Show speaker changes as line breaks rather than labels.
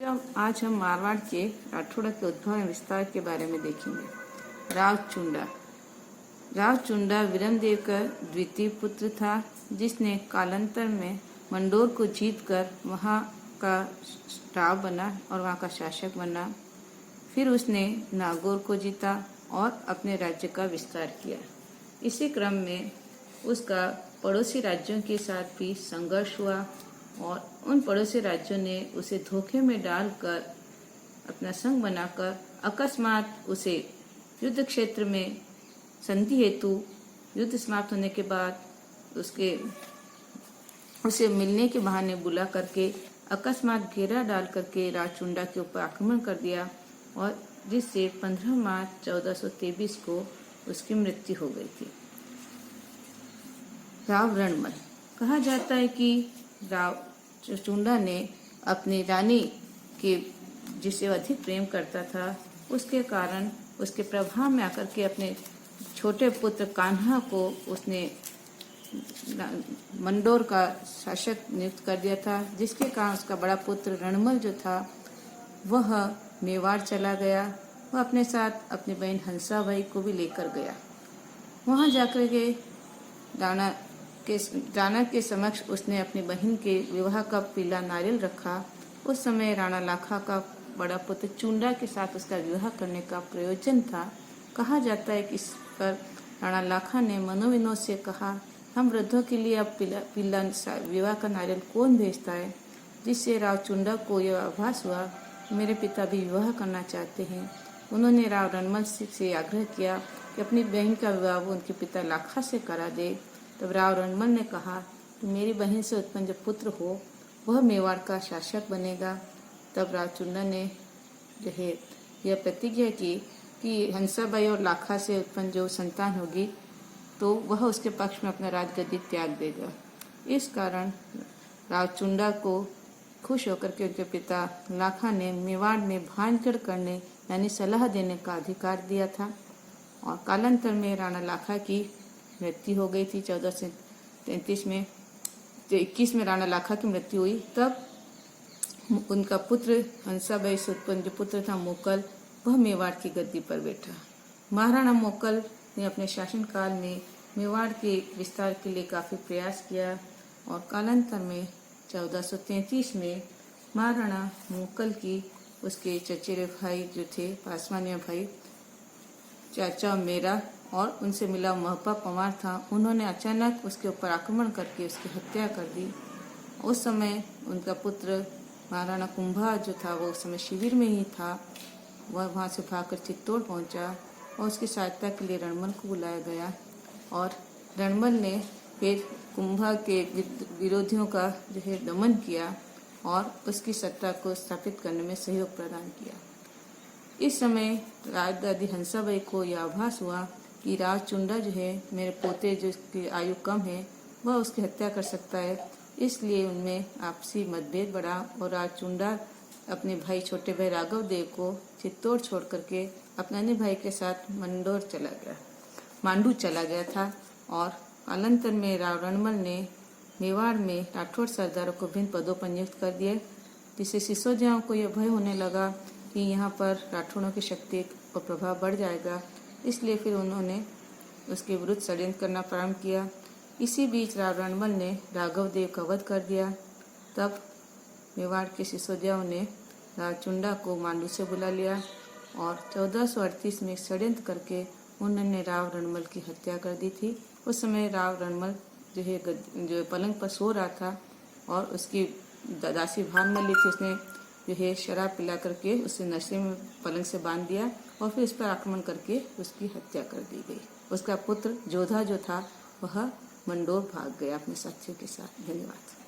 आज हम मारवाड़ के राठौड़ के उद्भव एवं विस्तार के बारे में देखेंगे। राव चुंडा विरमदेव का द्वितीय पुत्र था, जिसने कालांतर में मंडोर को जीतकर वहां का राव बना और वहां का शासक बना। फिर उसने नागौर को जीता और अपने राज्य का विस्तार किया। इसी क्रम में उसका पड़ोसी राज्यों के साथ भी संघर्ष हुआ और उन पड़ोसी राज्यों ने उसे धोखे में डालकर अपना संग बनाकर अकस्मात उसे युद्ध क्षेत्र में संधि हेतु युद्ध समाप्त होने के बाद उसे मिलने के बहाने बुला करके अकस्मात घेरा डाल करके रावचुंडा के ऊपर आक्रमण कर दिया और जिससे 15 मार्च 1423 को उसकी मृत्यु हो गई थी। राव रणमल कहा जाता है कि रावचुंडा ने अपनी रानी के जिसे अधिक प्रेम करता था उसके कारण उसके प्रभाव में आकर के अपने छोटे पुत्र कान्हा को उसने मंडोर का शासक नियुक्त कर दिया था, जिसके कारण उसका बड़ा पुत्र रणमल जो था वह मेवाड़ चला गया। वह अपने साथ अपनी बहन हंसाबाई को भी लेकर गया। वहां जाकर के राणा के समक्ष उसने अपनी बहन के विवाह का पीला नारियल रखा। उस समय राणा लाखा का बड़ा पुत्र चुंडा के साथ उसका विवाह करने का प्रयोजन था। कहा जाता है कि इस पर राणा लाखा ने मनोविनोद से कहा, हम वृद्धों के लिए अब पीला विवाह का नारियल कौन भेजता है, जिससे राव चुंडा को यह आभास हुआ मेरे पिता भी विवाह करना चाहते हैं। उन्होंने राव रणमल से आग्रह किया कि अपनी बहन का विवाह वो उनके पिता लाखा से करा दे। तब राव रणमल ने कहा कि मेरी बहन से उत्पन्न जो पुत्र हो वह मेवाड़ का शासक बनेगा। तब रावचुंडा ने जो है यह प्रतिज्ञा की कि हंसाबाई और लाखा से उत्पन्न जो संतान होगी तो वह उसके पक्ष में अपना राजगद्दी त्याग देगा। इस कारण रावचुंडा को खुश होकर के उनके पिता लाखा ने मेवाड़ में भांजगढ़ करने यानी सलाह देने का अधिकार दिया था। और कालांतर में राणा लाखा की मृत्यु हो गई थी 1433 में। 21 में राणा लाखा की मृत्यु हुई। तब उनका पुत्र हंसाबाई से उत्पन्न जो पुत्र था मोकल, वह मेवाड़ की गद्दी पर बैठा। महाराणा मोकल ने अपने शासनकाल में मेवाड़ के विस्तार के लिए काफी प्रयास किया और कालांतर में 1433 में महाराणा मोकल की उसके चचेरे भाई जो थे पासवानिया भाई चाचा मेरा और उनसे मिला महपा पवार था, उन्होंने अचानक उसके ऊपर आक्रमण करके उसकी हत्या कर दी। उस समय उनका पुत्र महाराणा कुंभा जो था वो उस समय शिविर में ही था। वह वहाँ से भागकर चित्तौड़ पहुंचा और उसकी सहायता के लिए रणमल को बुलाया गया और रणमल ने फिर कुंभा के विरोधियों का जो है दमन किया और उसकी सत्ता को स्थापित करने में सहयोग प्रदान किया। इस समय राजदादी हंसाबाई को यह आभास हुआ कि रावचुंडा जो है मेरे पोते जिसकी आयु कम है वह उसकी हत्या कर सकता है, इसलिए उनमें आपसी मतभेद बढ़ा और रावचुंडा अपने भाई छोटे भाई राघव देव को चित्तौड़ छोड़ करके अपने अन्य भाई के साथ मांडू चला गया था। और कालांतर में राव रणमल ने मेवाड़ में राठौड़ सरदारों को भिन्न पदों पर नियुक्त कर दिए, जिससे सिसोदियाओं को यह भय होने लगा कि यहाँ पर राठौड़ों की शक्ति और प्रभाव बढ़ जाएगा। इसलिए फिर उन्होंने उसके विरुद्ध षड्यंत्र करना प्रारंभ किया। इसी बीच राव रणमल ने राघव देव का वध कर दिया। तब मेवाड़ के सिसोदियाओं ने रावचुंडा को मांडू से बुला लिया और 1438 में षड्यंत्र करके उन्होंने राव रणमल की हत्या कर दी थी। उस समय राव रणमल जो पलंग पर सो रहा था और उसकी दासी भानमल्ली थी, उसने जो है शराब पिला करके उसे नशे में पलंग से बांध दिया और फिर उस पर आक्रमण करके उसकी हत्या कर दी गई। उसका पुत्र जोधा जो था वह मंडोर भाग गया अपने साथियों के साथ। धन्यवाद।